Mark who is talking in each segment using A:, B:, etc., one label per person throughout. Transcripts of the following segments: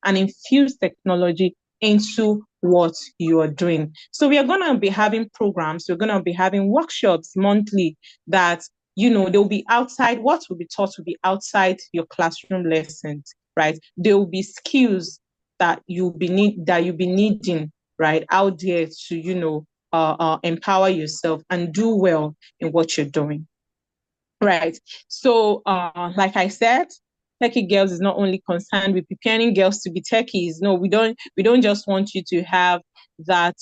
A: and infuse technology into what you are doing. So we are going to be having programs, we're going to be having workshops monthly that, they'll be outside, what will be taught will be outside your classroom lessons, right? There will be skills that you'll be needing, right, out there to, empower yourself and do well in what you're doing. Right. So, like I said, Techie Girls is not only concerned with preparing girls to be techies. No, we don't just want you to have that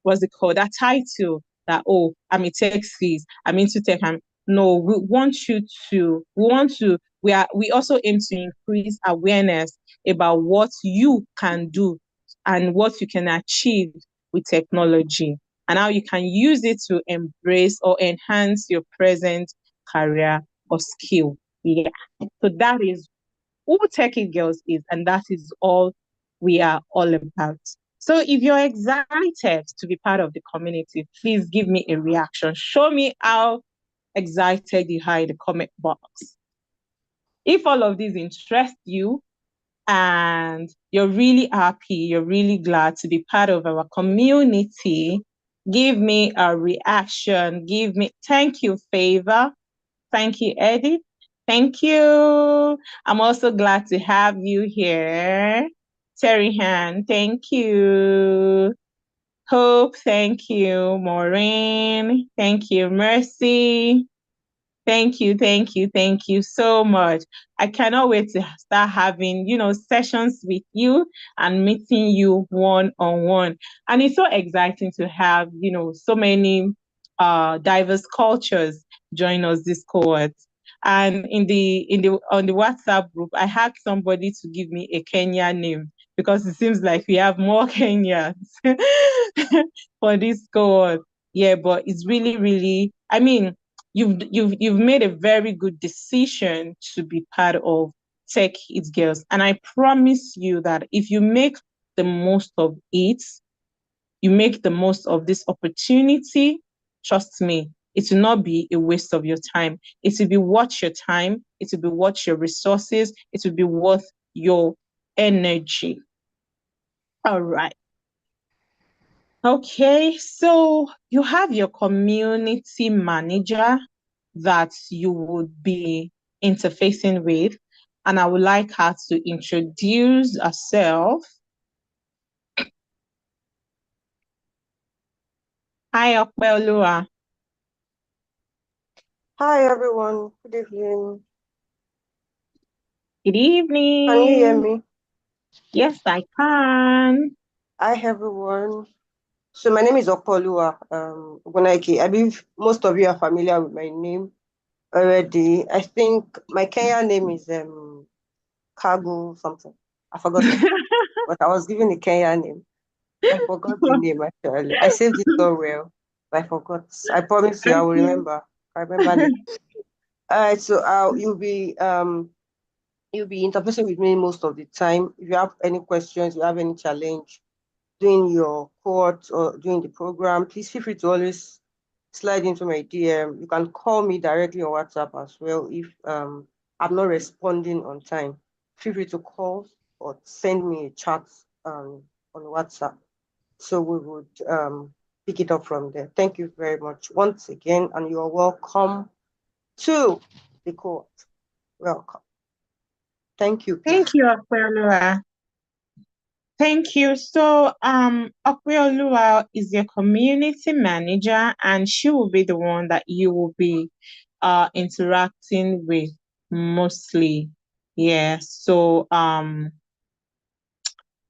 A: what's it called? That title that, oh, I'm a techie, I'm into tech. No, we also aim to increase awareness about what you can do and what you can achieve with technology, and how you can use it to embrace or enhance your present career or skill. Yeah. So that is who Techie Girls is, and that is all we are all about. So if you're excited to be part of the community, please give me a reaction. Show me how excited you are in the comment box. If all of these interest you, and you're really happy, you're really glad to be part of our community, give me a reaction. Thank you, Favor. Thank you, Edith. Thank you. I'm also glad to have you here. Terry Han, thank you. Hope, thank you. Maureen, thank you. Mercy, thank you so much. I cannot wait to start having, sessions with you and meeting you one-on-one. And it's so exciting to have, so many diverse cultures join us this cohort. And on the WhatsApp group, I had somebody to give me a Kenya name because it seems like we have more Kenyans for this cohort. Yeah, but it's really, really, I mean, you've made a very good decision to be part of Tech It Girls. And I promise you that if you make the most of it, you make the most of this opportunity, trust me, it will not be a waste of your time. It will be worth your time. It will be worth your resources. It will be worth your energy. All right. Okay, so you have your community manager that you would be interfacing with, and I would like her to introduce herself. Hi, Okpelua.
B: Hi everyone, good evening.
A: Good evening.
B: Can you hear me?
A: Yes, I can.
B: Hi everyone. So my name is Opolua Ogunaike. I believe most of you are familiar with my name already. I think my Kenyan name is Kagu something. I forgot, but I was given a Kenyan name. I forgot the name actually. I saved it so well, but I forgot. I promise you I will remember. I remember later. All right, so you'll be interfacing with me most of the time. If you have any questions, you have any challenge doing your course or doing the program, please feel free to always slide into my DM. You can call me directly on WhatsApp as well if I'm not responding on time. Feel free to call or send me a chat on WhatsApp. So we would pick it up from there. Thank you very much once again, and you are welcome to the court. Welcome. Thank you.
A: Thank you, Okpelua. Thank you. So, Okpelua is your community manager, and she will be the one that you will be interacting with mostly. Yeah. So,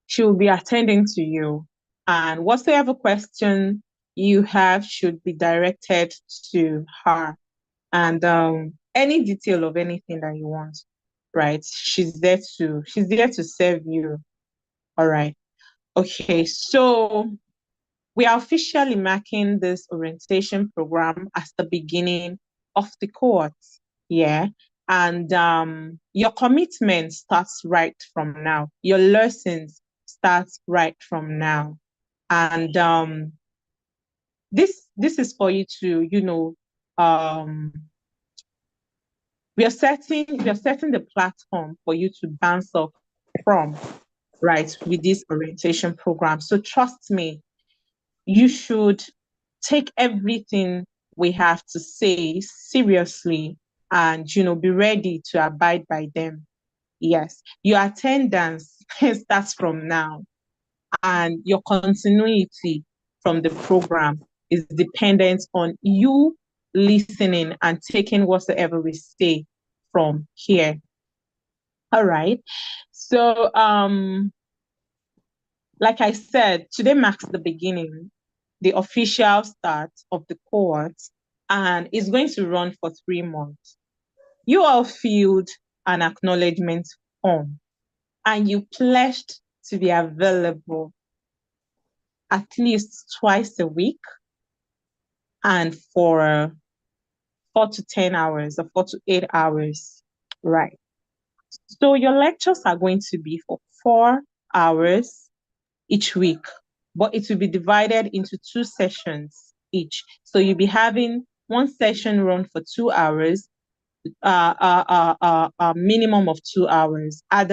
A: she will be attending to you, and whatsoever question you have should be directed to her, and any detail of anything that you want, right? She's there to serve you. All right. Okay, so we are officially marking this orientation program as the beginning of the course. Yeah. And your commitment starts right from now. Your lessons start right from now. And this is for you to, um, we are setting the platform for you to bounce off from, right, with this orientation program. So trust me, you should take everything we have to say seriously and be ready to abide by them. Yes, your attendance starts from now, and your continuity from the program is dependent on you listening and taking whatsoever we say from here. All right. So, like I said, today marks the beginning, the official start of the cohort, and it's going to run for 3 months. You all filled an acknowledgement form and you pledged to be available at least twice a week and for 4 to 10 hours or 4 to 8 hours. Right. So your lectures are going to be for 4 hours each week, but it will be divided into 2 sessions each. So you'll be having one session run for 2 hours, a minimum of 2 hours. At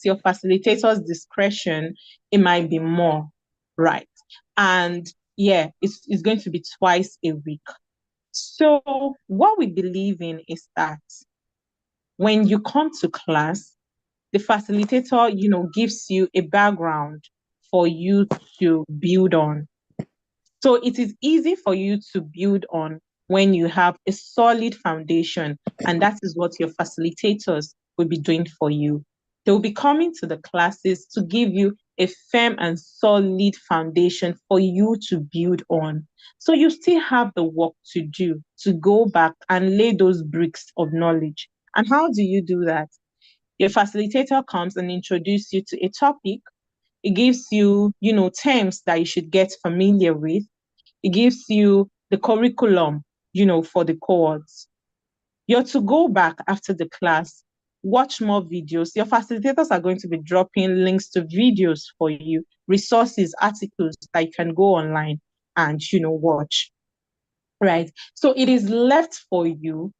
A: your facilitator's discretion, it might be more, right? And yeah, it's going to be twice a week. So what we believe in is that when you come to class, the facilitator, gives you a background for you to build on. So it is easy for you to build on when you have a solid foundation, and that is what your facilitators will be doing for you. They will be coming to the classes to give you a firm and solid foundation for you to build on. So you still have the work to do to go back and lay those bricks of knowledge. And how do you do that? Your facilitator comes and introduces you to a topic. It gives you, terms that you should get familiar with. It gives you the curriculum, for the cohorts. You're to go back after the class, watch more videos. Your facilitators are going to be dropping links to videos for you, resources, articles that you can go online and, watch. Right. So it is left for you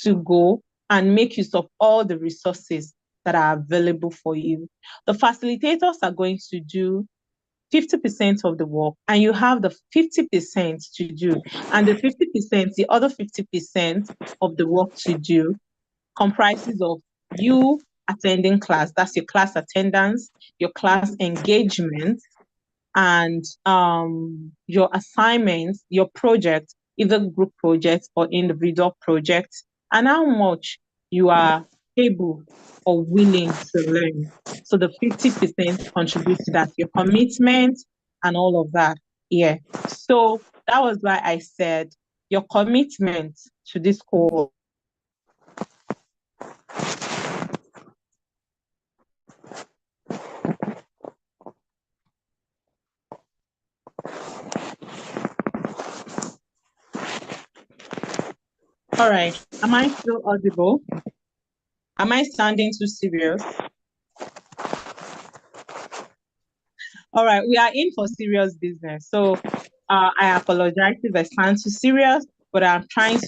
A: to go and make use of all the resources that are available for you. The facilitators are going to do 50% of the work, and you have the 50% to do. And the 50%, the other 50% of the work to do comprises of you attending class. That's your class attendance, your class engagement, and your assignments, your project, either group projects or individual projects, and how much you are able or willing to learn. So the 50% contributes to that, your commitment and all of that. Yeah. So that was why I said your commitment to this course. All right. Am I still audible? Am I sounding too serious? All right, we are in for serious business. So I apologize if I sound too serious, but we are trying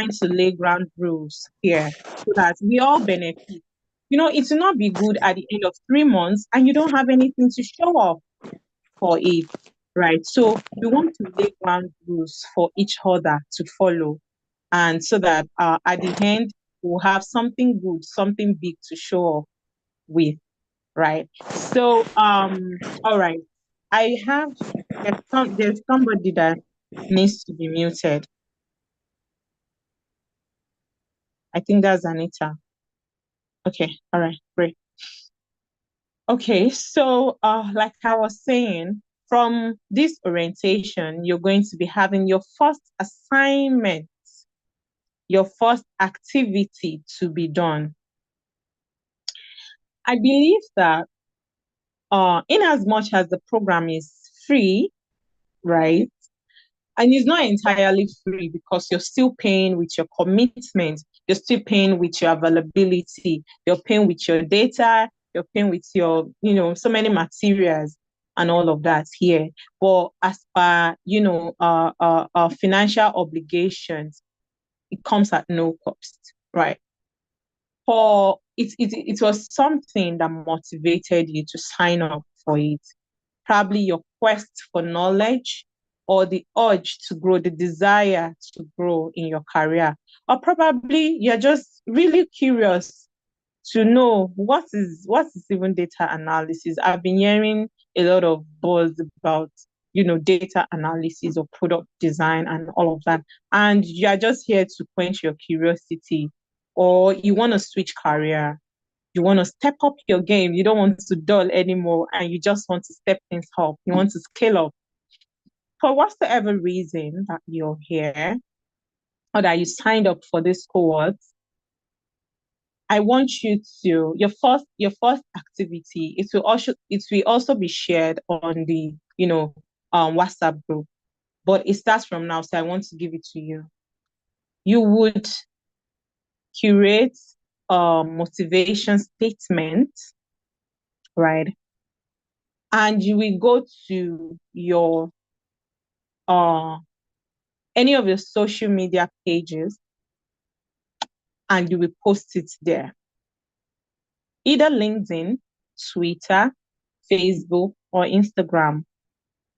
A: to lay ground rules here so that we all benefit. It will not be good at the end of 3 months and you don't have anything to show off for it, right? So we want to lay ground rules for each other to follow. And so that at the end, we'll have something good, something big to show off with, right? So, all right. I have there's somebody that needs to be muted. I think that's Anita. Okay, all right, great. Okay, so like I was saying, from this orientation, you're going to be having your first assignment, your first activity to be done. I believe that in as much as the program is free, right? And it's not entirely free because you're still paying with your commitment, you're still paying with your availability, you're paying with your data, you're paying with your, so many materials and all of that here. But as per, financial obligations, it comes at no cost, right? for it was something that motivated you to sign up for it. Probably your quest for knowledge or the urge to grow, the desire to grow in your career. Or probably you're just really curious to know what is even data analysis. I've been hearing a lot of buzz about, data analysis or product design and all of that. And you're just here to quench your curiosity, or you want to switch career, you want to step up your game, you don't want to dull anymore, and you just want to step things up, you want to scale up. For whatsoever reason that you're here or that you signed up for this cohort, I want you to your first activity, it will also be shared on the WhatsApp group, but it starts from now, so I want to give it to you. You would curate a motivation statement, right? And you will go to your uh any of your social media pages and you will post it there. Either LinkedIn, Twitter, Facebook, or Instagram.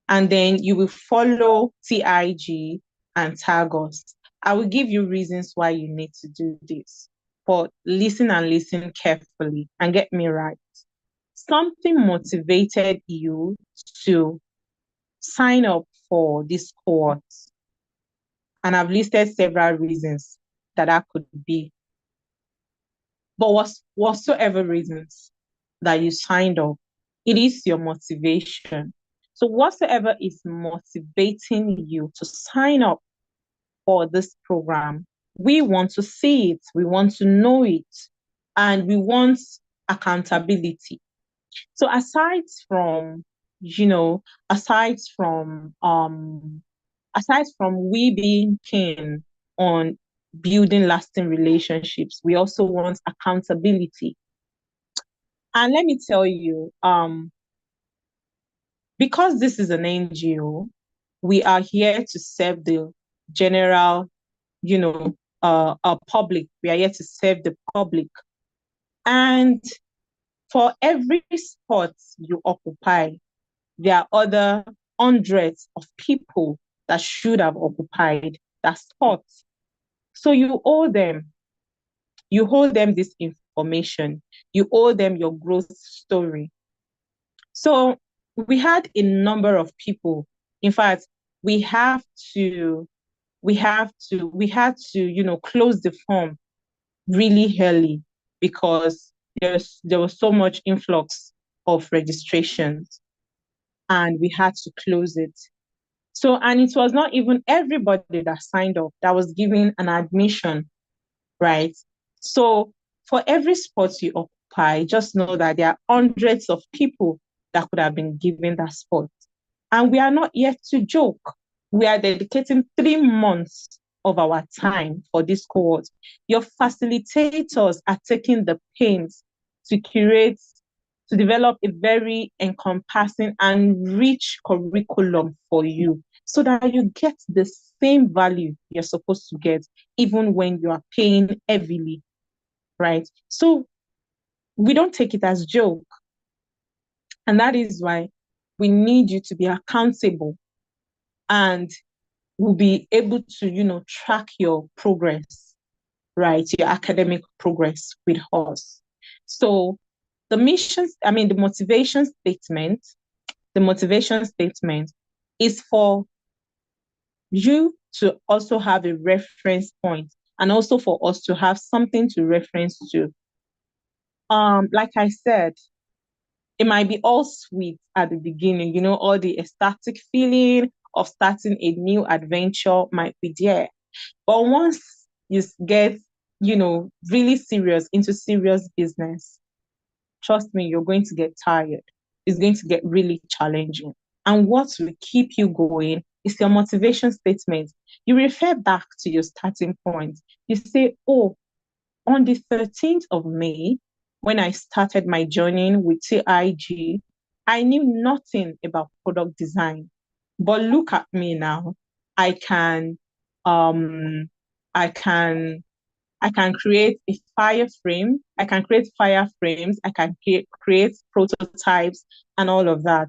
A: And then you will follow TIG and tag us. I will give you reasons why you need to do this. But listen and listen carefully and get me right. Something motivated you to sign up for this course. And I've listed several reasons that could be. But whatsoever reasons that you signed up, it is your motivation. So whatsoever is motivating you to sign up for this program, we want to see it, we want to know it, and we want accountability. So you know, aside from um aside from we being keen on building lasting relationships, we also want accountability. And let me tell you, because this is an NGO, we are here to serve the general, public. We are here to serve the public. And for every spot you occupy, there are other hundreds of people that should have occupied that spot. So you owe them this information. You owe them your growth story. So we had a number of people. In fact, we have to, we had to, close the form really early because there was so much influx of registrations and we had to close it. So, and it was not even everybody that signed up that was given an admission, right? So for every spot you occupy, just know that there are hundreds of people that could have been given that spot. And we are not here to joke. We are dedicating 3 months of our time for this cohort. Your facilitators are taking the pains to curate, to develop a very encompassing and rich curriculum for you so that you get the same value you're supposed to get, even when you are paying heavily, right? So we don't take it as joke. And that is why we need you to be accountable and we'll be able to, track your progress, right? Your academic progress with us. So the motivation statement is for you to also have a reference point and also for us to have something to reference to. Like I said, it might be all sweet at the beginning, all the ecstatic feeling of starting a new adventure might be there. But once you get, really serious into serious business, trust me, you're going to get tired. It's going to get really challenging. And what will keep you going is your motivation statement. You refer back to your starting point. You say, oh, on the 13th of May, when I started my journey with TIG, I knew nothing about product design. But look at me now. I can um I can I can create a fireframe. I can create fireframes. I can create prototypes and all of that,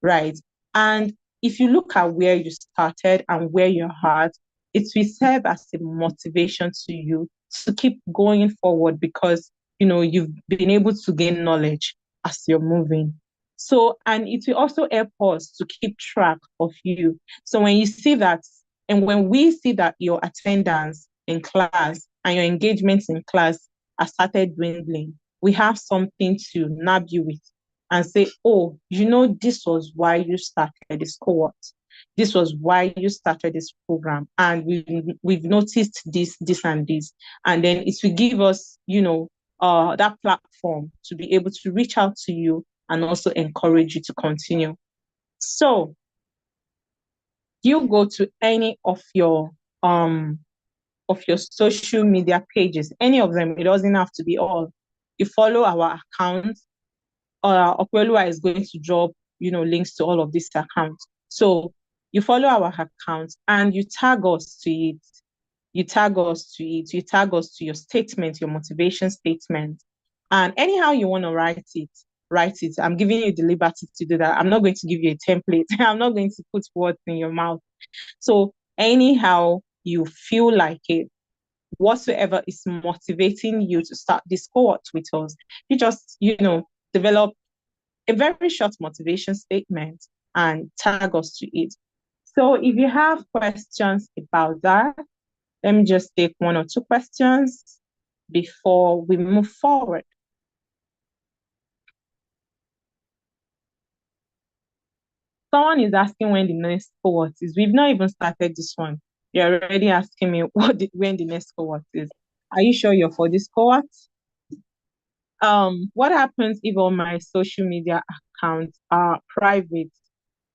A: right? And if you look at where you started and where you're at, it will serve as a motivation to you to keep going forward because you've been able to gain knowledge as you're moving. So, and it will also help us to keep track of you. So when you see that, and when we see that your attendance in class and your engagements in class have started dwindling, we have something to nab you with and say, oh, this was why you started this cohort. This was why you started this program. And we've noticed this, and this. And then it will give us, that platform to be able to reach out to you and also encourage you to continue. So you go to any of your social media pages, any of them, it doesn't have to be all. You follow our account, Okwelua is going to drop, links to all of these accounts. So you follow our account and you tag us to it. You tag us to it. You tag us to your statement, your motivation statement. And anyhow you want to write it, write it. I'm giving you the liberty to do that. I'm not going to give you a template. I'm not going to put words in your mouth. So anyhow you feel like it, whatsoever is motivating you to start this cohort with us, you just, develop a very short motivation statement and tag us to it. So if you have questions about that, let me just take one or two questions before we move forward. Someone is asking when the next cohort is. We've not even started this one. You're already asking me when the next cohort is. Are you sure you're for this cohort? What happens if all my social media accounts are private?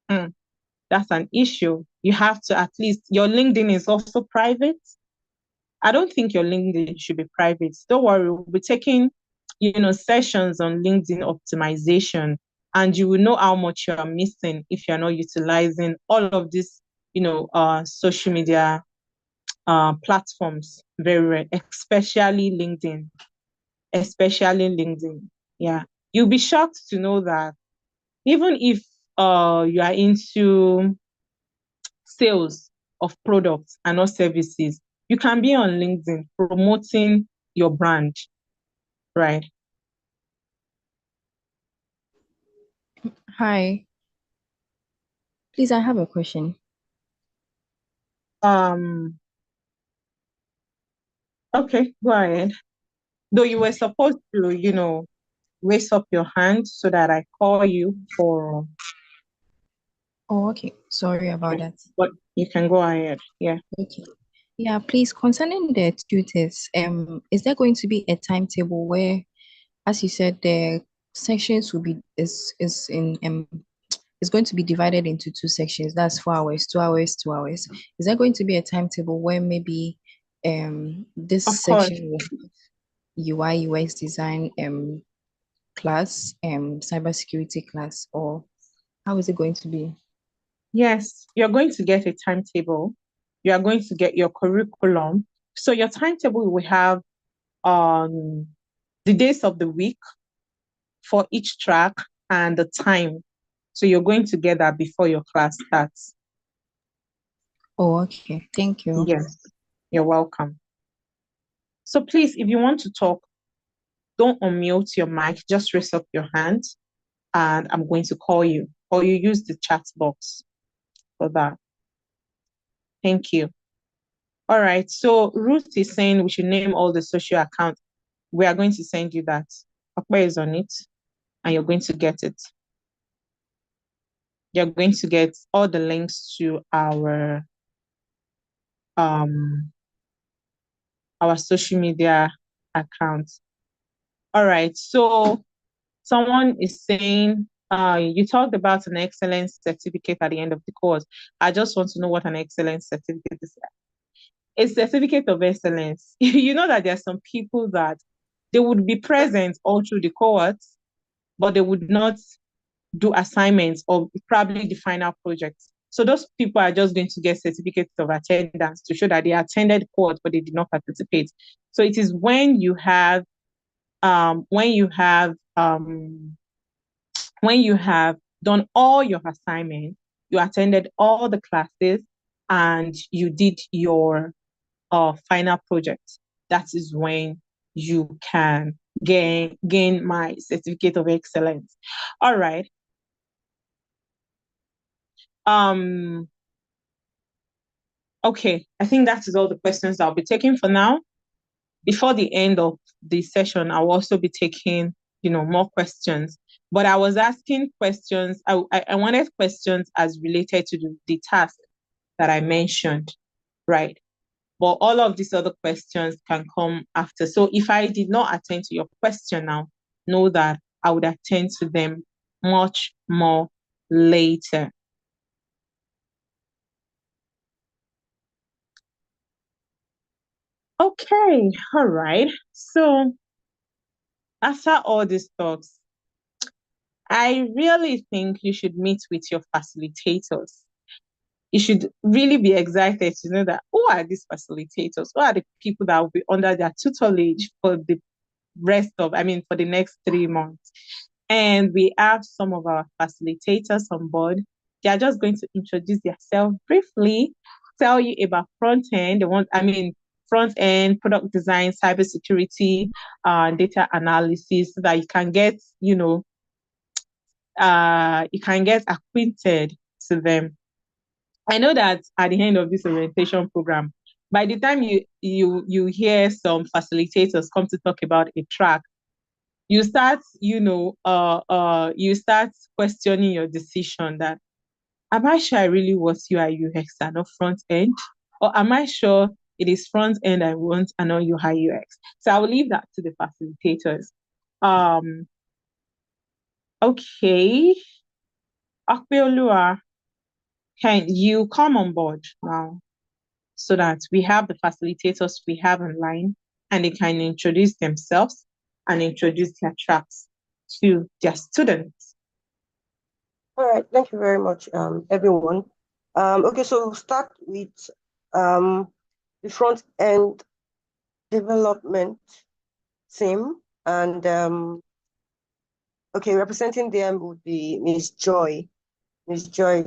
A: Hmm, that's an issue. You have to, at least your LinkedIn is also private. I don't think your LinkedIn should be private. Don't worry, we'll be taking, sessions on LinkedIn optimization, and you will know how much you are missing if you're not utilizing all of these, social media platforms very well, especially LinkedIn, especially LinkedIn. Yeah, you'll be shocked to know that even if you are into sales of products and not services, you can be on LinkedIn promoting your brand, right?
C: Hi, please, I have a question.
A: Um, okay, go ahead. Though you were supposed to, raise up your hand so that I call you for,
C: Oh, okay. Sorry about that.
A: but you can go ahead. Yeah.
C: Okay. Yeah, please, concerning the tutors, is there going to be a timetable where, as you said, the sections will be is in is going to be divided into two sections. That's 4 hours, 2 hours, 2 hours. Is there going to be a timetable where maybe this
A: Of course.
C: section will have UI UX design class, cybersecurity class, or how is it going to be?
A: Yes, you're going to get a timetable. You are going to get your curriculum. So your timetable will have the days of the week for each track and the time. So you're going to get that before your class starts.
C: Oh, okay. Thank you.
A: Yes, you're welcome. So please, if you want to talk, don't unmute your mic, just raise up your hand and I'm going to call you, or you use the chat box for that. Thank you. All right. So Ruth is saying we should name all the social accounts. We are going to send you that. Akpa is on it and you're going to get it. You're going to get all the links to our social media accounts. All right. So someone is saying, you talked about an excellence certificate at the end of the course. I just want to know what an excellence certificate is. A certificate of excellence. You know that there are some people that they would be present all through the course, but they would not do assignments or probably the final project. So those people are just going to get certificates of attendance to show that they attended court, but they did not participate. So it is when you have done all your assignments, you attended all the classes, and you did your final project. That is when you can gain my certificate of excellence. All right. Okay, I think that is all the questions I'll be taking for now. Before the end of the session, I'll also be taking, more questions. But I was asking questions. I wanted questions as related to the task that I mentioned, right? But all of these other questions can come after. So if I did not attend to your question now, know that I would attend to them much more later. Okay, all right. So after all these talks, I really think you should meet with your facilitators. You should really be excited to know that who are these facilitators? Who are the people that will be under their tutelage for for the next 3 months? And we have some of our facilitators on board. They are just going to introduce themselves briefly, tell you about front end, product design, cybersecurity, data analysis, so that you can get acquainted to them. I know that at the end of this orientation program, by the time you hear some facilitators come to talk about a track, you start questioning your decision that, am I sure I really want UI UX and not front end? Or am I sure it is front end I want and not UI UX? So I will leave that to the facilitators. Okay. Akpeolua, can you come on board now so that we have the facilitators we have online, and they can introduce themselves and introduce their tracks to their students?
B: All right, thank you very much, everyone. Okay, so we'll start with the front end development team, and okay, representing them would be Miss Joy. Miss Joy,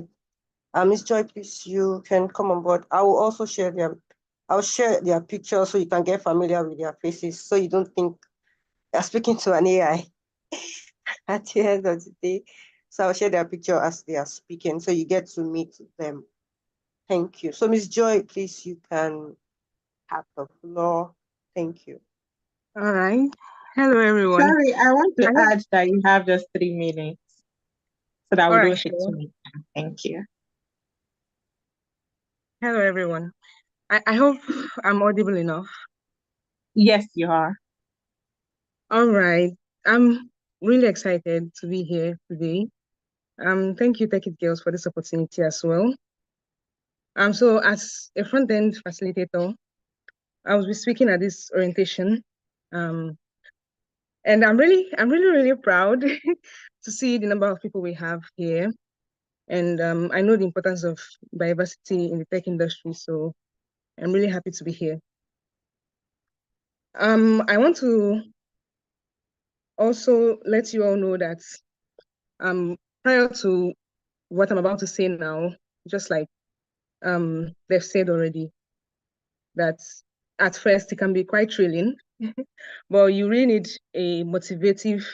B: Miss Joy, please, you can come on board. I'll share their pictures so you can get familiar with their faces, so you don't think you're speaking to an AI at the end of the day. So I'll share their picture as they are speaking, so you get to meet them. Thank you. So Miss Joy, please, you can have the floor. Thank you.
D: All right. Hello, everyone.
A: Sorry, I want to add that you have just 3 minutes so that we don't hit
D: sure.
A: 2 minutes. Thank you.
D: Hello, everyone. I hope I'm audible enough.
A: Yes, you are.
D: All right. I'm really excited to be here today. Thank you, Tech It Girls, for this opportunity as well. So as a front-end facilitator, I will be speaking at this orientation. And I'm really proud to see the number of people we have here. And I know the importance of diversity in the tech industry, so I'm really happy to be here. I want to also let you all know that prior to what I'm about to say now, just like they've said already, that at first it can be quite thrilling, but you really need a motivative,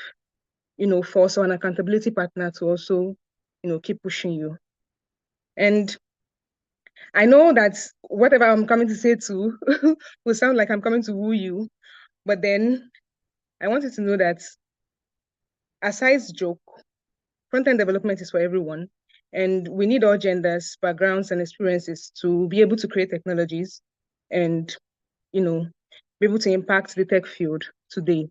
D: force or an accountability partner to also, keep pushing you. And I know that whatever I'm coming to say to will sound like I'm coming to woo you, but then I want you to know that aside joke, front-end development is for everyone, and we need all genders, backgrounds, and experiences to be able to create technologies and, be able to impact the tech field today.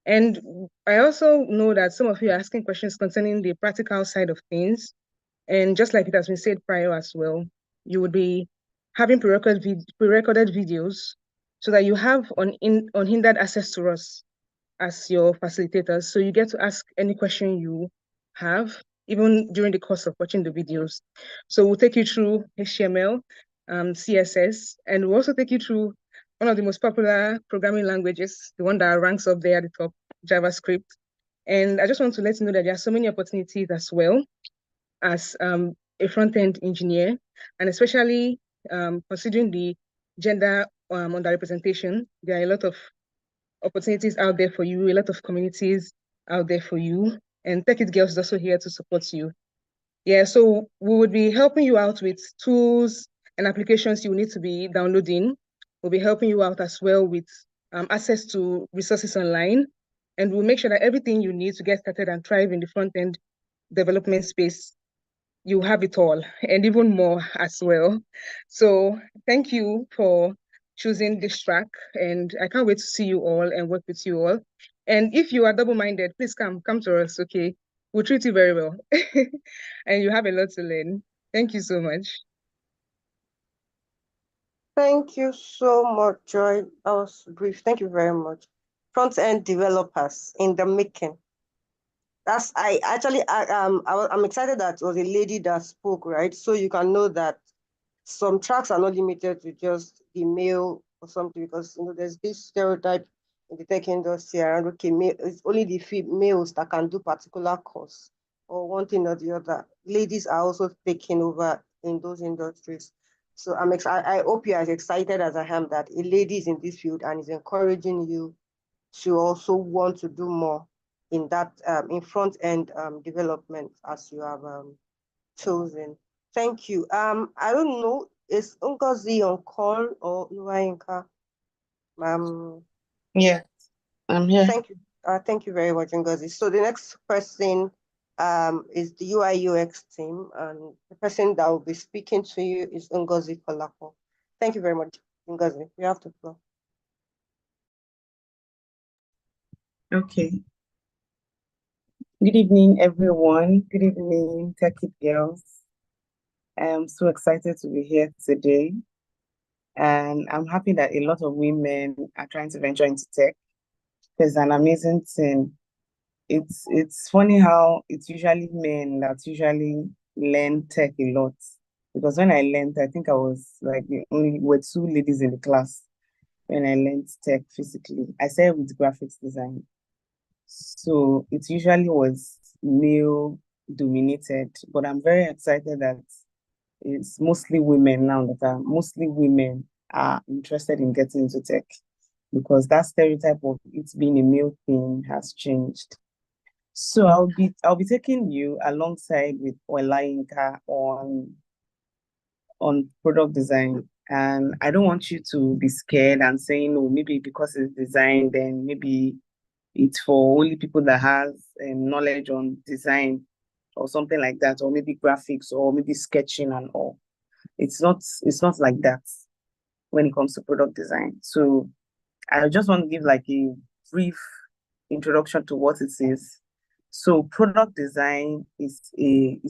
D: And I also know that some of you are asking questions concerning the practical side of things. And just like it has been said prior as well, you would be having pre-recorded videos so that you have unhindered access to us as your facilitators. So you get to ask any question you have, even during the course of watching the videos. So we'll take you through HTML, CSS, and we'll also take you through one of the most popular programming languages, the one that ranks up there at the top, JavaScript. And I just want to let you know that there are so many opportunities as well as a front-end engineer, and especially considering the gender underrepresentation, there are a lot of opportunities out there for you, a lot of communities out there for you, and Tech It Girls is also here to support you. Yeah, so we would be helping you out with tools and applications you need to be downloading. We'll be helping you out as well with access to resources online, and we'll make sure that everything you need to get started and thrive in the front-end development space, you have it all and even more as well. So thank you for choosing this track, and I can't wait to see you all and work with you all. And if you are double-minded, please come to us, okay? We'll treat you very well. And you have a lot to learn. Thank you so much.
B: Thank you so much, Joy. That was brief. Thank you very much. Front-end developers in the making. I'm excited that it was a lady that spoke, right? So you can know that some tracks are not limited to just the male or something, because there's this stereotype in the tech industry around, okay, it's only the males that can do particular course or one thing or the other. Ladies are also taking over in those industries. So I hope you're as excited as I am that a lady is in this field and is encouraging you to also want to do more in that in front end development as you have chosen. Thank you. I don't know, is Ngozi on call or Nuwainka?
E: Yeah, I'm here.
B: Thank you very much, Ngozi. So the next person is the UI UX team, and the person that will be speaking to you is Ngozi Kolako. Thank you very much, Ngozi. You have the floor.
E: Okay. Good evening, everyone. Good evening, Tech It Girls. I'm so excited to be here today. And I'm happy that a lot of women are trying to venture into tech. It's an amazing thing. It's funny how it's usually men that usually learn tech a lot. Because when I learned, I think I was like were two ladies in the class when I learned tech physically. I started with graphics design. So it usually was male dominated, but I'm very excited that it's mostly women now mostly women are interested in getting into tech, because that stereotype of it being a male thing has changed. So I'll be taking you alongside with Olayinka on product design. And I don't want you to be scared and saying, oh, maybe because it's design, then maybe it's for only people that has knowledge on design or something like that, or maybe graphics or maybe sketching and all. It's not like that when it comes to product design. So I just want to give like a brief introduction to what it is. So product design is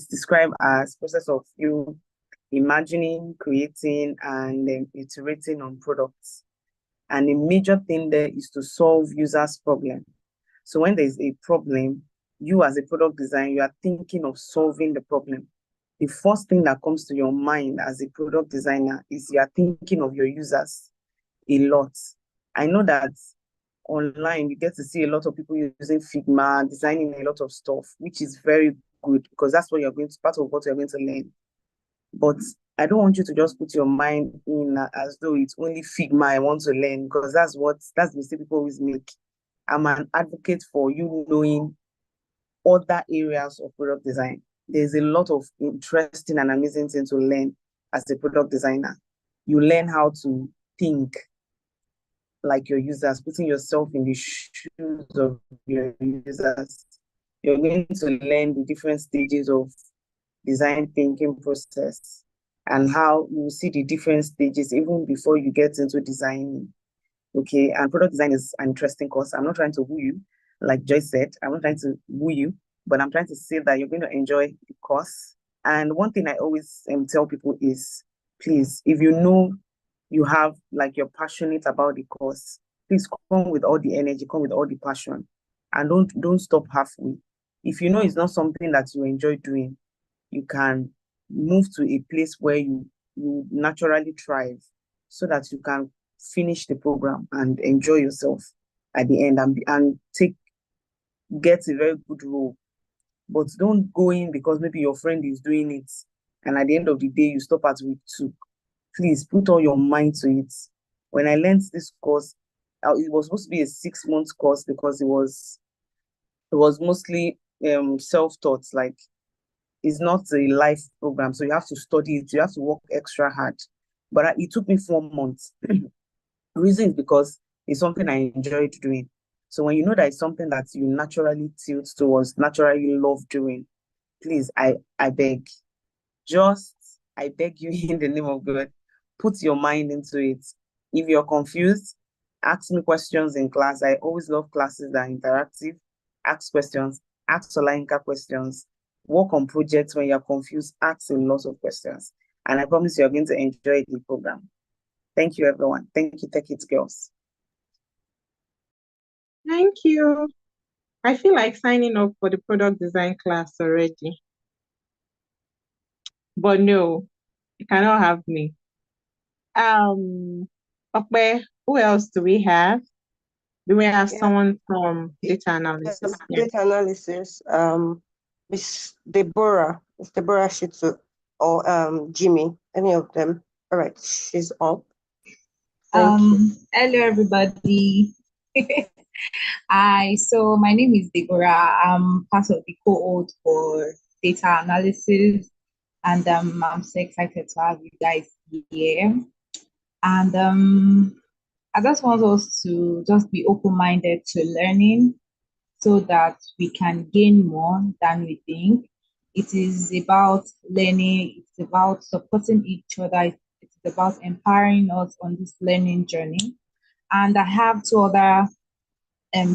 E: described as process of you imagining, creating, and then iterating on products. And a major thing there is to solve users' problem. So when there's a problem, you as a product designer, you are thinking of solving the problem. The first thing that comes to your mind as a product designer is you are thinking of your users a lot. I know that online you get to see a lot of people using Figma, designing a lot of stuff, which is very good because that's what part of what you're going to learn. But I don't want you to just put your mind in as though it's only Figma I want to learn, because that's the mistake people always make. I'm an advocate for you knowing other areas of product design. There's a lot of interesting and amazing things to learn as a product designer. You learn how to think like your users, putting yourself in the shoes of your users. You're going to learn the different stages of design thinking process and how you see the different stages even before you get into designing. Okay, and product design is an interesting course. I'm not trying to woo you, like Joy said. I'm not trying to woo you, but I'm trying to say that you're going to enjoy the course. And one thing I always tell people is, please, if you know you have, like, you're passionate about the course, please come with all the energy, come with all the passion, and don't stop halfway. If you know it's not something that you enjoy doing, you can move to a place where you naturally thrive so that you can finish the program and enjoy yourself at the end and get a very good role. But don't go in because maybe your friend is doing it and at the end of the day you stop at week 2. Please put all your mind to it. When I learned this course, it was supposed to be a 6 month course because it was mostly self-taught, like it's not a life program, so you have to study it, you have to work extra hard. But it took me 4 months. The reason is because it's something I enjoyed doing. So when you know that it's something that you naturally tilt towards, naturally love doing, please, I beg, just I beg you in the name of God, put your mind into it. If you're confused, ask me questions in class. I always love classes that are interactive. Ask questions, ask Solanka questions, work on projects when you're confused, ask a lot of questions. And I promise you're going to enjoy the program. Thank you, everyone. Thank you, Tech It Girls.
A: Thank you. I feel like signing up for the product design class already. But no, you cannot have me. Okay, who else do we have? Do we have
B: Yeah.
A: someone from data analysis? Yeah.
B: Data analysis, Miss Deborah Shitsu or Jimmy, any of them. All right, she's up. Thank you.
C: Hello everybody. So my name is Deborah. I'm part of the cohort for data analysis, and I'm so excited to have you guys here. And I just want us to just be open-minded to learning so that we can gain more than we think. It is about learning, it's about supporting each other, it's about empowering us on this learning journey. And I have two other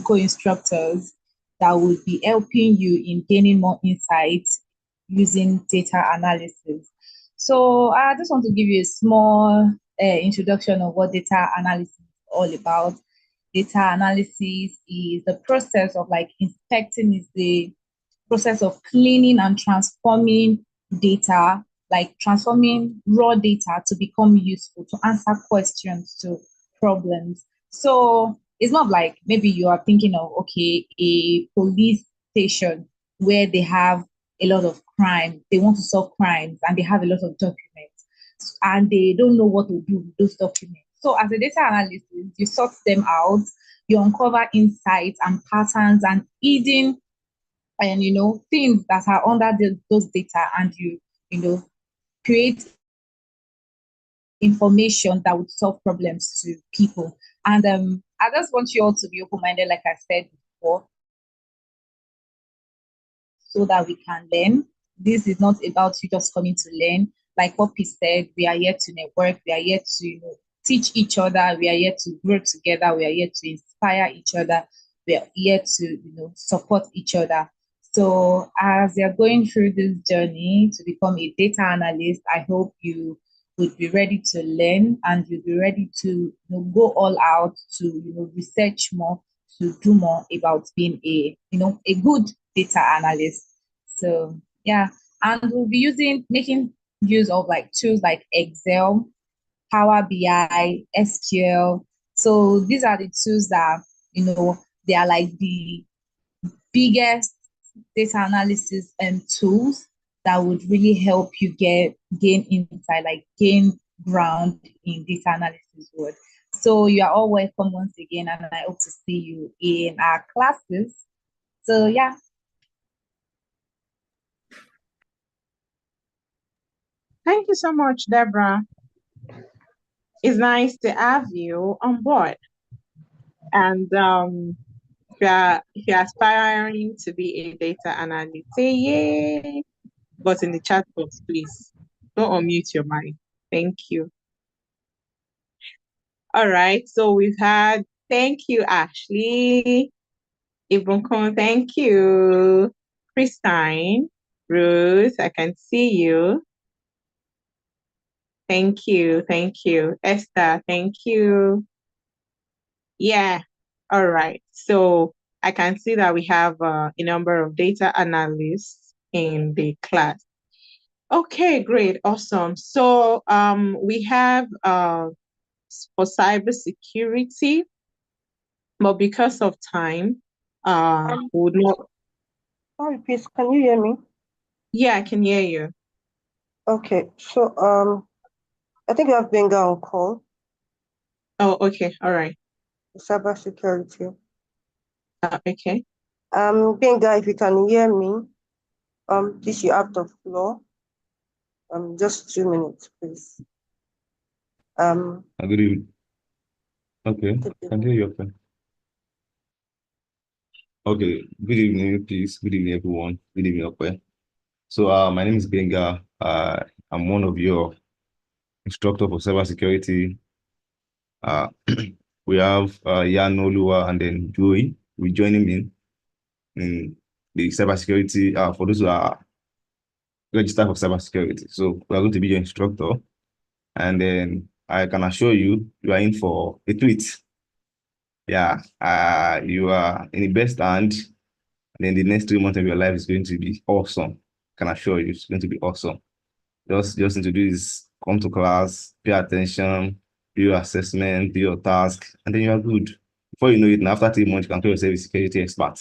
C: co-instructors that will be helping you in gaining more insights using data analysis. So I just want to give you a small introduction of what data analysis is all about. Data analysis is the process of like inspecting, is the process of cleaning and transforming data, like transforming raw data to become useful, to answer questions, to problems. So it's not like maybe you are thinking of, okay, a police station where they have a lot of crime, they want to solve crimes and they have a lot of documents and they don't know what to do with those documents. So as a data analyst, you sort them out, you uncover insights and patterns and hidden and things that are under those data, and you create information that would solve problems to people. And I just want you all to be open-minded, like I said before, so that we can learn. This is not about you just coming to learn. Like what P said, we are here to network, we are here to teach each other, we are here to grow together, we are here to inspire each other, we are here to support each other. So as you're going through this journey to become a data analyst, I hope you would be ready to learn and you'll be ready to go all out to research more, to do more about being a good data analyst. So yeah, and we'll be making use of like tools like Excel, Power BI, SQL. So these are the tools that they are like the biggest data analysis and tools that would really help you gain insight, like gain ground in data analysis world. So you are all welcome once again, and I hope to see you in our classes. So yeah.
A: Thank you so much, Deborah. It's nice to have you on board. And if you're aspiring to be a data analyst, say yay. But in the chat box, please don't unmute your mic. Thank you. All right. So we've had thank you, Ashley. Ibunkun, thank you. Christine, Ruth, I can see you. Thank you. Thank you. Esther, thank you. Yeah. All right. So I can see that we have a number of data analysts in the class. Okay, great, awesome. So we have for cybersecurity, but because of time, would not.
B: Sorry, please, can you hear me?
A: Yeah, I can hear you.
B: Okay, so I think you have Benga on call,
A: Oh, okay, all right.
B: cybersecurity.
A: Okay.
B: Benga, if you can hear me, this you have the floor. Just 2 minutes, please.
F: Good evening. Okay, can hear you. Okay. Okay. Good evening, please. Good evening, everyone. Good evening, okay. So, my name is Benga. I'm one of your instructor for cybersecurity. We have Yan Olua and then Joey. We joining me in the cybersecurity. For those who are registered for cybersecurity, so we are going to be your instructor, and then I can assure you, you are in for a treat. Yeah, you are in the best hand. Then the next 3 months of your life is going to be awesome. Can assure you, it's going to be awesome. Just need to do is come to class, pay attention, do your assessment, do your task, and then you are good. Before you know it, and after 3 months, you can call yourself a security expert.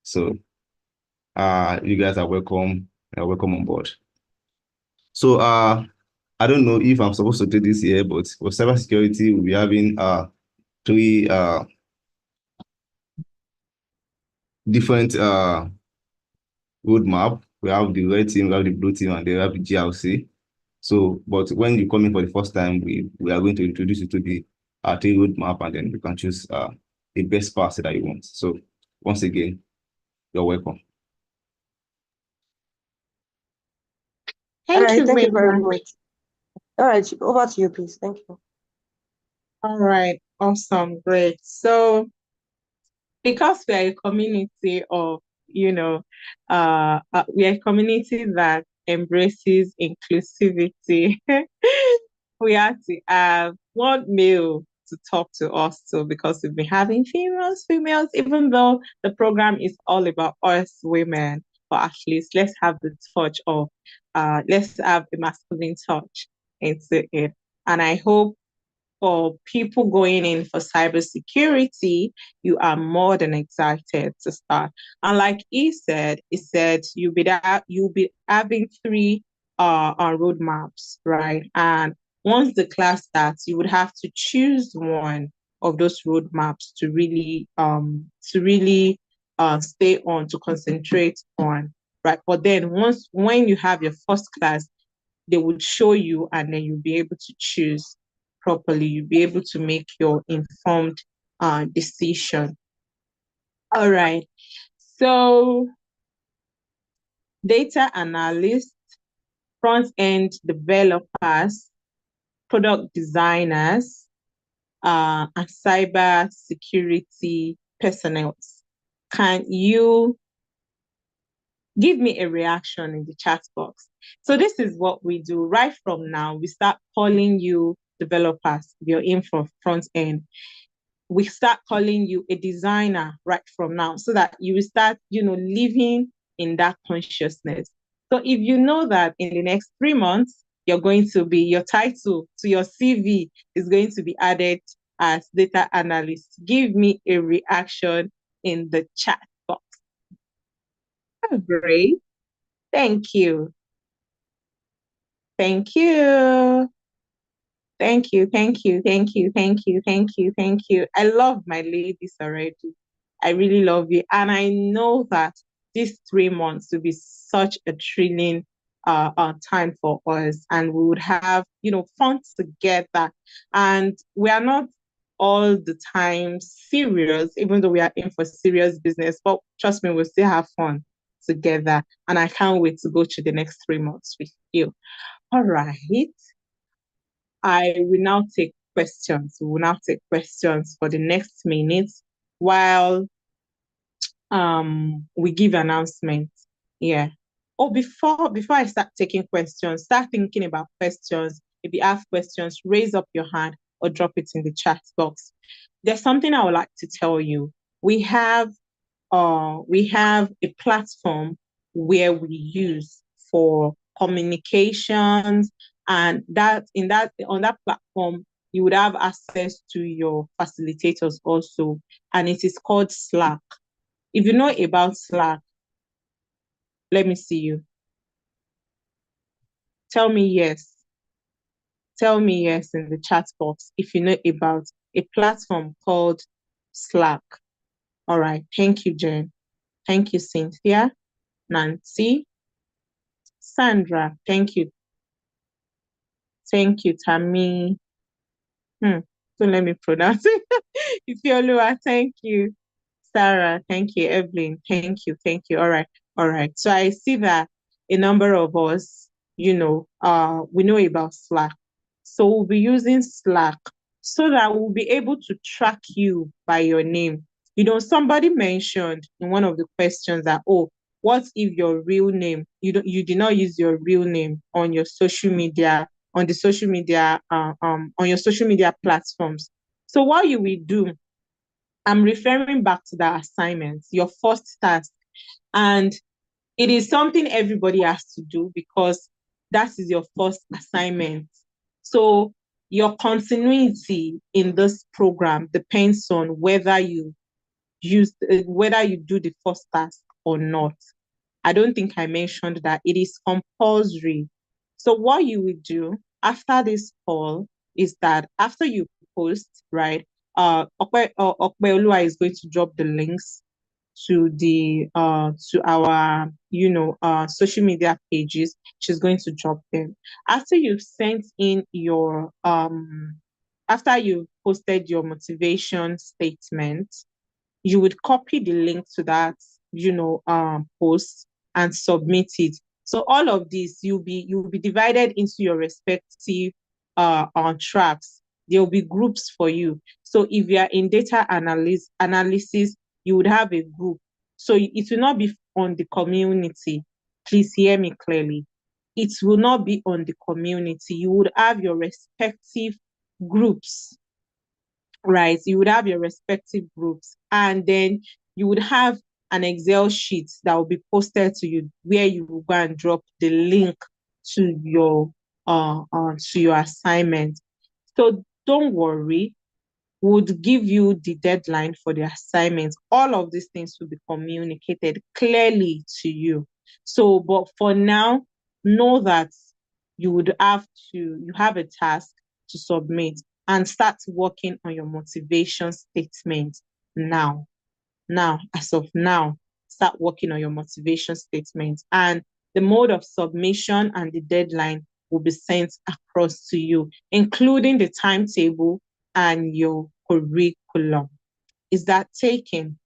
F: So, you guys are welcome. You're welcome on board. So, I don't know if I'm supposed to do this here, but for cybersecurity, we'll be having three different roadmap. We have the red team, we have the blue team, and they have the GLC. So, but when you come in for the first time, we are going to introduce you to the three roadmap, and then you can choose the best path that you want. So, once again, you're welcome.
B: All
A: Thank
B: right,
A: you
B: thank you
A: very
B: very
A: much.
B: much. All right, over to you, please. Thank you.
A: All right, awesome, great. So because we are a community of, we are a community that embraces inclusivity, we have to have one male to talk to us too, because we've been having females, even though the program is all about us women, but at least let's have the touch of, let's have the masculine touch into it. And I hope for people going in for cybersecurity, you are more than excited to start. And like he said you'll be having three roadmaps, right? And once the class starts, you would have to choose one of those roadmaps to really stay on, to concentrate on, right? But then when you have your first class, they would show you, and then you'll be able to choose properly. You'll be able to make your informed decision. All right. So, data analysts, front end developers, product designers, and cyber security personnel. Can you give me a reaction in the chat box? So this is what we do. Right from now, we start calling you developers. You're in for front end. We start calling you a designer right from now, so that you will start, living in that consciousness. So if you know that in the next 3 months, you're going to be, your title to your CV is going to be added as data analyst, give me a reaction in the chat box. Oh, great. Thank you. Thank you. Thank you, thank you, thank you, thank you, thank you, thank you. I love my ladies already. I really love you. And I know that these 3 months will be such a thrilling time for us. And we would have, fun together. And we are not all the time serious, even though we are in for serious business. But trust me, we'll still have fun together. And I can't wait to go to the next 3 months with you. All right. I will now take questions. We will now take questions for the next minute while we give announcements. Yeah. Oh, before I start taking questions, start thinking about questions. If you have questions, raise up your hand or drop it in the chat box. There's something I would like to tell you. We have we have a platform where we use for communications, and on that platform you would have access to your facilitators also, and it is called Slack. If you know about Slack, let me see you. Tell me yes. Tell me yes in the chat box if you know about a platform called Slack. All right. Thank you, Jen. Thank you, Cynthia, Nancy, Sandra. Thank you. Thank you, Tammy. Don't let me pronounce it. Ifeoluwa, thank you. Sarah, thank you. Evelyn, thank you. Thank you. All right. All right. So I see that a number of us, we know about Slack. So we'll be using Slack so that we'll be able to track you by your name. Somebody mentioned in one of the questions that, oh, what if your real name, you did not use your real name on your social media, on your social media platforms. So what you will do, I'm referring back to the assignments, your first task. And it is something everybody has to do because that is your first assignment. So your continuity in this program depends on whether you do the first task or not. I don't think I mentioned that it is compulsory. So what you will do after this call is that after you post, right, Okpeolua is going to drop the links to our social media pages. She's going to drop them. After you've sent in your after you've posted your motivation statement, you would copy the link to that post and submit it. So all of this, you'll be divided into your respective tracks. There will be groups for you. So if you are in data analysis, you would have a group. So it will not be on the community. Please hear me clearly. It will not be on the community. You would have your respective groups, right? You would have your respective groups, and then you would have an Excel sheet that will be posted to you where you will go and drop the link to your assignment. So don't worry, would give you the deadline for the assignment. All of these things will be communicated clearly to you. So, but for now, know that you have a task to submit and start working on your motivation statement now. Now, as of now, start working on your motivation statement, and the mode of submission and the deadline will be sent across to you, including the timetable and your curriculum. Is that taken?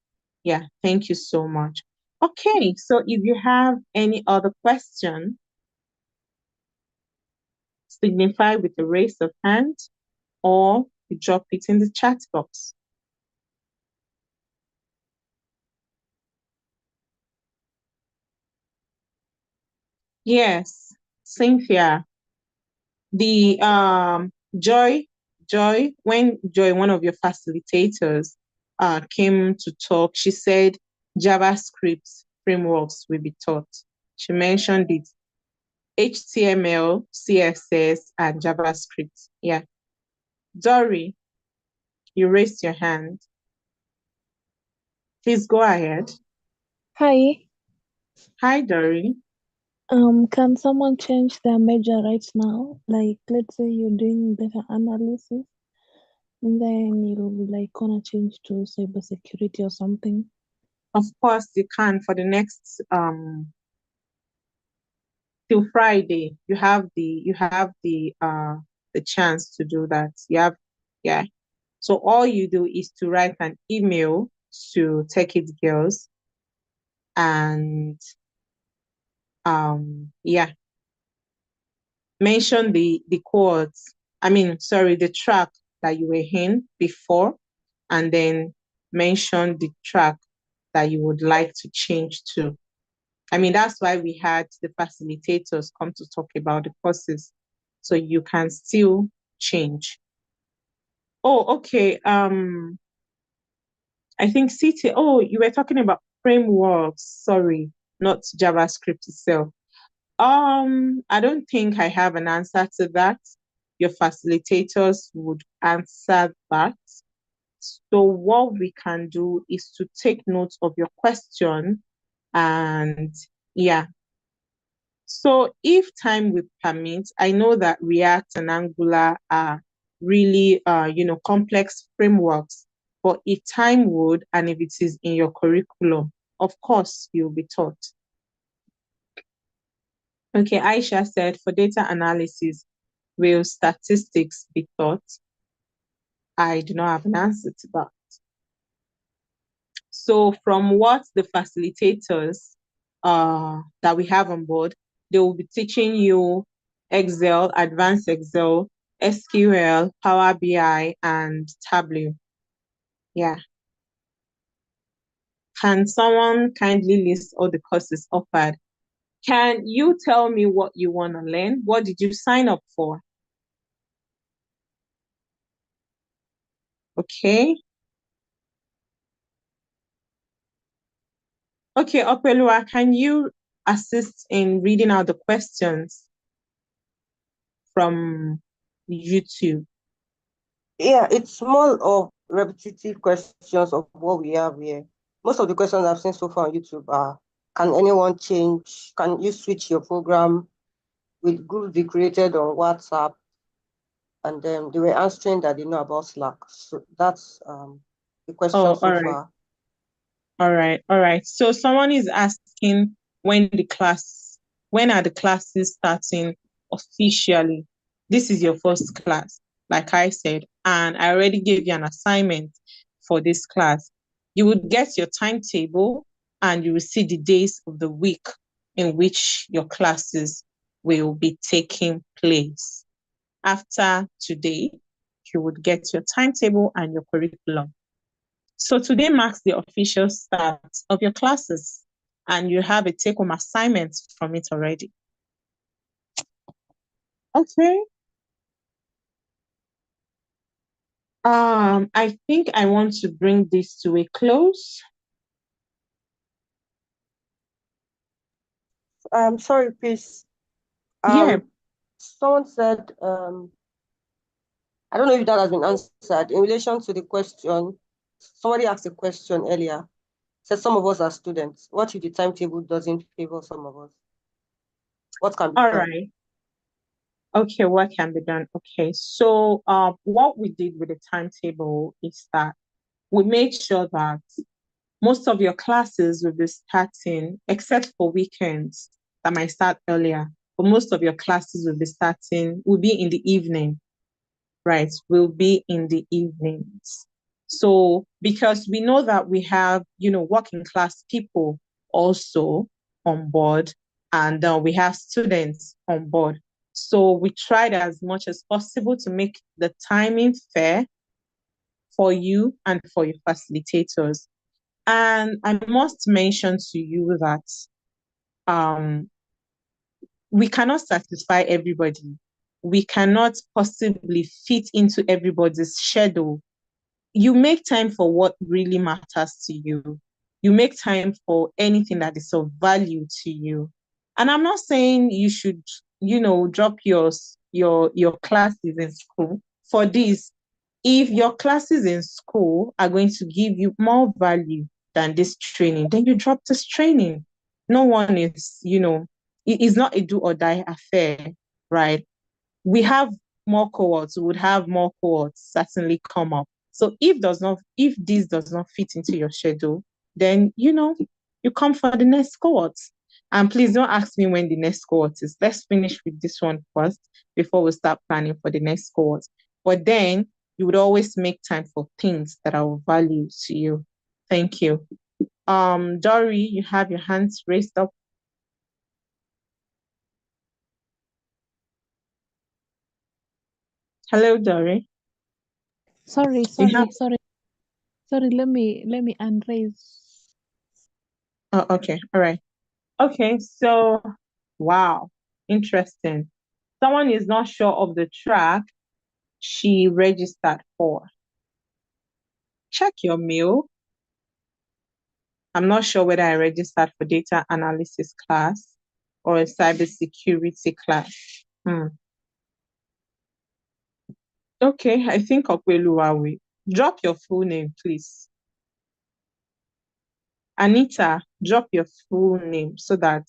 A: Yeah, thank you so much. Okay, so if you have any other question, signify with a raise of hand or you drop it in the chat box. Yes, Cynthia, the Joy, when Joy, one of your facilitators, came to talk, she said JavaScript frameworks will be taught. She mentioned it, HTML, CSS, and JavaScript. Yeah. Dory, you raised your hand. Please go ahead.
G: Hi.
A: Hi, Dory.
G: Can someone change their major right now? Like, let's say you're doing data analysis, and then you're like gonna change to cybersecurity or something.
A: Of course, you can. For the next till Friday, you have the chance to do that. Yeah. So all you do is to write an email to Tech It Girls, and mention the cohorts. The track that you were in before, and then mention the track that you would like to change to. That's why we had the facilitators come to talk about the courses, so you can still change. Oh, okay. I think CT. Oh, you were talking about frameworks, sorry, not JavaScript itself. I don't think I have an answer to that. Your facilitators would answer that. So what we can do is to take note of your question and yeah. So if time will permit, I know that React and Angular are really complex frameworks, but if time would and if it is in your curriculum, of course you'll be taught. Okay, Aisha said for data analysis, will statistics be taught? I do not have an answer to that. So from what the facilitators that we have on board, they will be teaching you Excel, Advanced Excel, SQL, Power BI, and Tableau. Yeah. Can someone kindly list all the courses offered? Can you tell me what you want to learn? What did you sign up for? Okay. Okay, Opelua, can you assist in reading out the questions from YouTube?
B: Yeah, it's more of repetitive questions of what we have here. Most of the questions I've seen so far on YouTube are, can anyone change? Can you switch your program with groups they created on WhatsApp? And then they were answering that they know about Slack. So that's the question
A: Oh,
B: so
A: all right.
B: far.
A: All right. All right. So someone is asking when are the classes starting officially? This is your first class, like I said, and I already gave you an assignment for this class. You would get your timetable and you will see the days of the week in which your classes will be taking place. After today, you would get your timetable and your curriculum. So today marks the official start of your classes, and you have a take-home assignment from it already. Okay. I think I want to bring this to a close.
B: Sorry, please.
A: Yeah.
B: Someone said, I don't know if that has been answered. In relation to the question, somebody asked a question earlier. Said some of us are students. What if the timetable doesn't favor some of us? What can be
A: All
B: done?
A: right. Okay, what can be done? Okay, so what we did with the timetable is that we made sure that most of your classes will be starting, except for weekends that might start earlier, but most of your classes will be in the evening, right? Will be in the evenings. So because we know that we have, working class people also on board, and we have students on board. So we tried as much as possible to make the timing fair for you and for your facilitators. And I must mention to you that um, we cannot satisfy everybody. We cannot possibly fit into everybody's schedule. You make time for what really matters to you. You make time for anything that is of value to you. And I'm not saying you should, drop your classes in school for this. If your classes in school are going to give you more value than this training, then you drop this training. No one is, it is not a do or die affair, right? We have more cohorts, we would have more cohorts certainly come up. So if this does not fit into your schedule, then you come for the next cohort. And please don't ask me when the next cohort is. Let's finish with this one first before we start planning for the next cohort. But then you would always make time for things that are of value to you. Thank you. Dory, you have your hands raised up. Hello, Dory.
G: Sorry,
A: You have
G: sorry. Let me unraise.
A: Oh, okay. All right. Okay. So, wow. Interesting. Someone is not sure of the track she registered for. Check your mail. I'm not sure whether I registered for data analysis class or a cybersecurity class. Okay, I think Okweluwawe. Drop your full name, please. Anita, drop your full name so that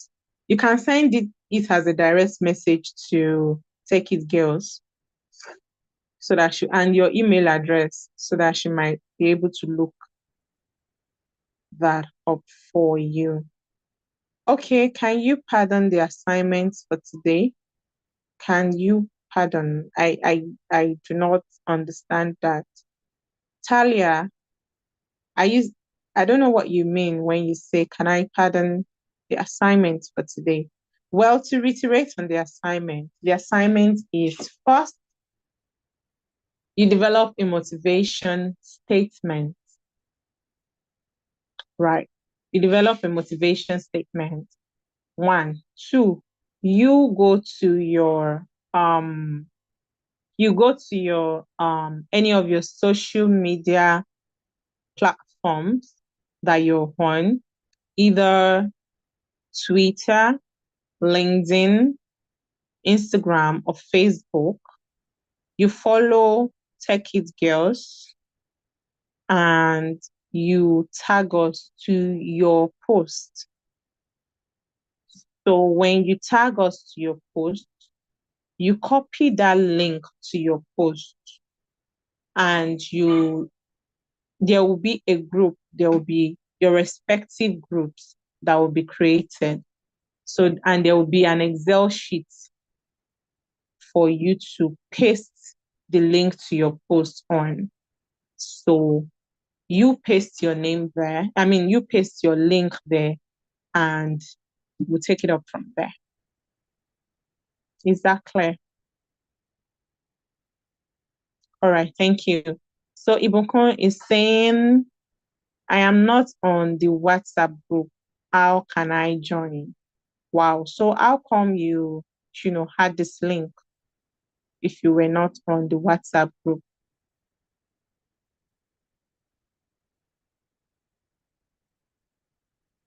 A: you can send it as a direct message to Take It Girls, so that and your email address, so that she might be able to look that up for you. Okay, can you pardon the assignments for today? Can you pardon? I do not understand that. Talia, I don't know what you mean when you say, can I pardon the assignment for today? Well, to reiterate on the assignment is first, you develop a motivation statement, right? You develop a motivation statement. 1, 2, you go to your any of your social media platforms that you're on, either Twitter, LinkedIn, Instagram, or Facebook. You follow Tech It Girls and you tag us to your post. So when you tag us to your post, you copy that link to your post and there will be a group, there will be your respective groups that will be created. So, and there will be an Excel sheet for you to paste the link to your post on. So you paste your name there. You paste your link there and we'll take it up from there. Is that clear? All right, thank you. So Ibukun is saying, I am not on the WhatsApp group. How can I join? Wow. So how come you had this link if you were not on the WhatsApp group?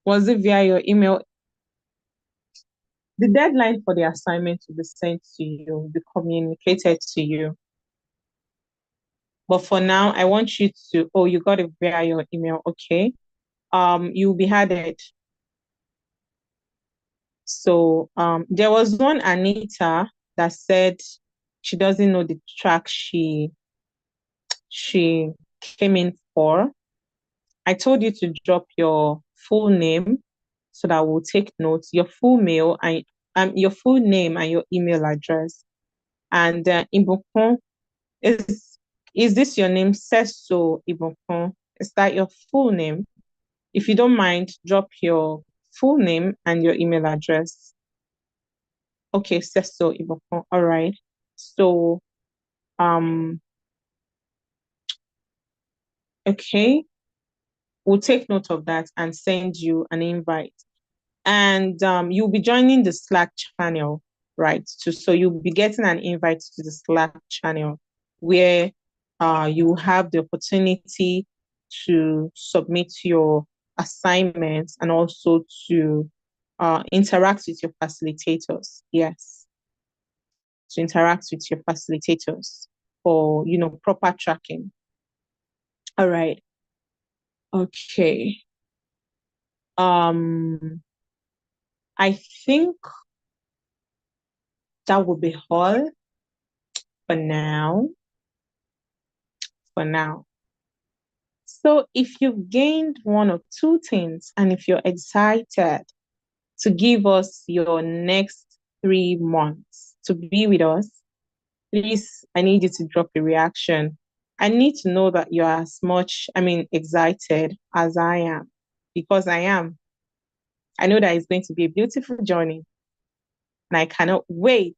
A: Was it via your email? The deadline for the assignment will be sent to you, will be communicated to you. But for now, I want you to, you got it via your email, okay. You'll be added. So there was one Anita that said she doesn't know the track she came in for. I told you to drop your full name so that we'll take notes, your full mail and your full name and your email address. And Ibukun, is this your name? Seso Ibukun. Is that your full name? If you don't mind, drop your full name and your email address. Okay, Seso Ibukun. All right. So, okay, we'll take note of that and send you an invite. And you'll be joining the Slack channel, right? So you'll be getting an invite to the Slack channel where you have the opportunity to submit your assignments and also to interact with your facilitators. Yes, to interact with your facilitators for proper tracking. All right. Okay. I think that will be all for now. So if you've gained one or two things and if you're excited to give us your next 3 months to be with us, please, I need you to drop a reaction. I need to know that you're as much, excited as I am, because I am. I know that it's going to be a beautiful journey and I cannot wait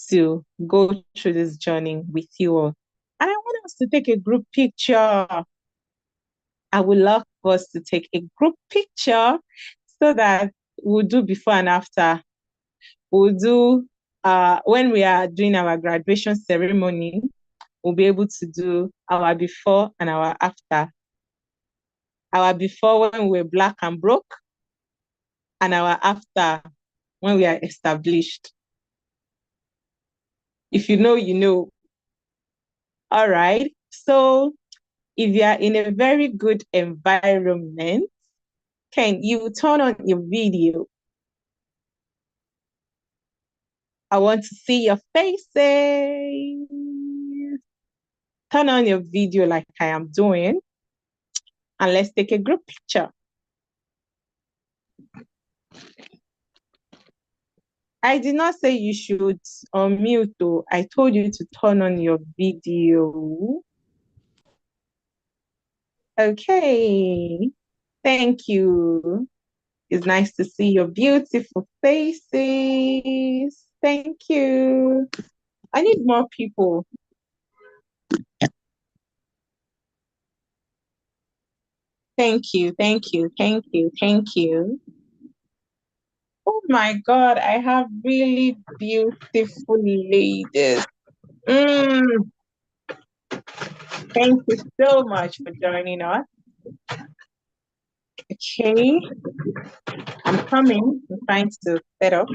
A: to go through this journey with you all. And I want us to take a group picture. I would love for us to take a group picture so that we'll do before and after. We'll do, when we are doing our graduation ceremony, we'll be able to do our before and our after. Our before when we were black and broke, and our after when we are established. If you know, you know. All right. So if you are in a very good environment, can you turn on your video? I want to see your faces. Turn on your video like I am doing, and let's take a group picture. I did not say you should unmute though. I told you to turn on your video. Okay. Thank you. It's nice to see your beautiful faces. Thank you. I need more people. Thank you, thank you, thank you, thank you. Oh my God, I have really beautiful ladies. Thank you so much for joining us. Okay, I'm coming. I'm trying to set up.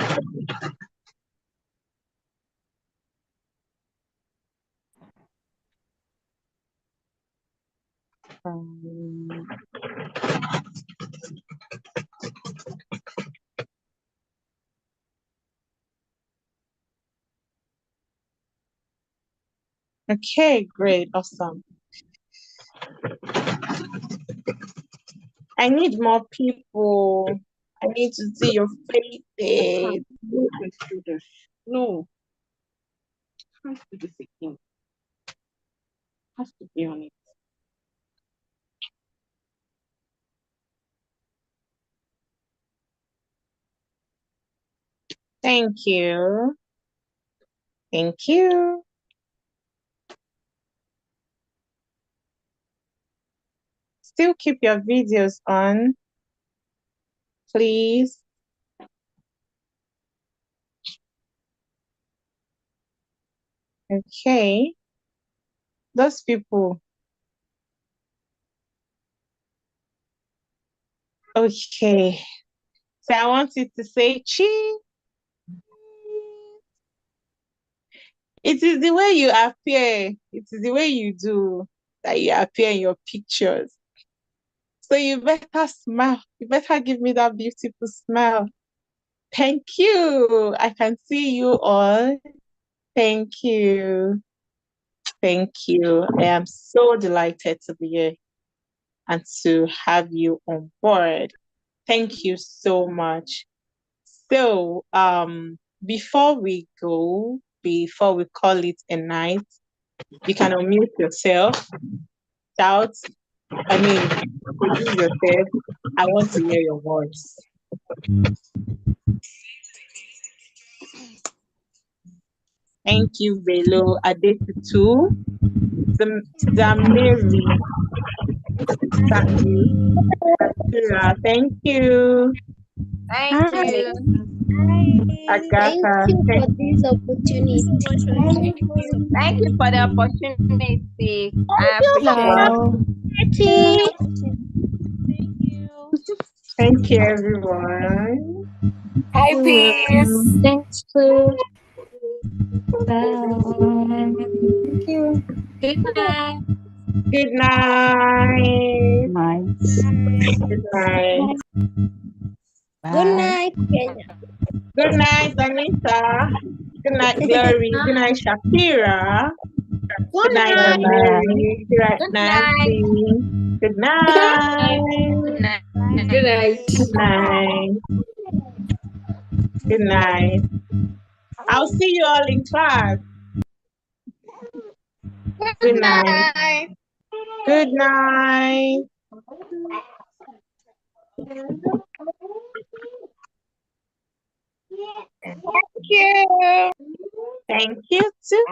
A: Okay, great, awesome. I need more people. I need to see your faces.
E: No. Has to be secure. Has to be on it.
A: Thank you. Thank you. Still keep your videos on, please. Okay. Those people. Okay. So I want you to say cheese. It is the way you appear. It is the way you do that you appear in your pictures. So you better smile. You better give me that beautiful smile. Thank you. I can see you all. Thank you. Thank you. I am so delighted to be here and to have you on board. Thank you so much. So, before we go, before we call it a night, you can unmute yourself, shout, introduce yourself. I want to hear your voice. Thank you, Belo Adetutu, Zamiri, Sakura. Thank you,
H: Thank
G: Hi.
H: you.
A: Agatha.
G: Thank
A: Thank
G: you for this opportunity.
H: Thank you for the opportunity. I appreciate it.
A: you.
G: Hello.
A: Thank you, everyone.
I: Hi,
A: You're
I: peace.
A: welcome.
G: Thanks to
I: Bye.
G: Thank you.
I: Good night.
A: Good night.
I: Nice.
A: Good night.
G: Good
I: Bye.
G: night, Kenya.
A: Good night, Anita. Good night, Glory. Good night, Shakira. Good
G: Good
A: night,
I: Bye
G: night.
I: bye.
A: Mary. Good night,
H: Good night.
A: Nancy. Good night.
H: Good night.
I: Good night.
A: Good night. Good night. I'll see you all in class. Good
H: Good
A: night.
H: night.
A: Good night.
H: Thank you.
A: Thank you too.